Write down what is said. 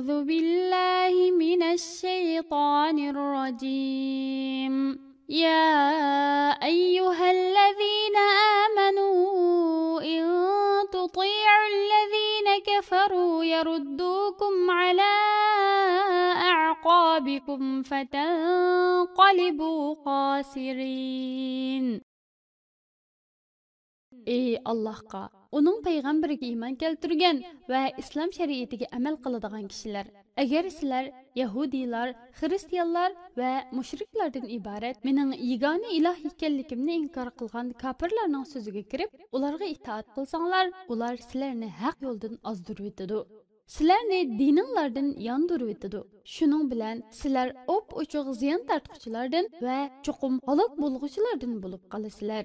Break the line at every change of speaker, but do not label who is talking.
أعوذ بالله من الشيطان الرجيم يا أيها الذين آمنوا إن تطيعوا الذين كفروا يردوكم على أعقابكم فتنقلبوا خاسرين. Ey Allahqa, onun payg'ambariga iymon keltirgan va islom shariatiga amal qiladigan kishilar, agar sizlar yahudiylar, xristianlar va mushriklardan iborat mening yagona iloh ekanligimni inkor qilgan kofirlarning so'ziga kirib, ularga itoat qilsanglar, ular sizlarni haq yo'ldan ozdirib o'tadi. Sizlarni dininglardan yondirib o'tadi. Shuning bilan sizlar op-ochiq ziyon tortquchilardan va cho'qim halok bo'lg'uchilardan bo'lib qolasizlar.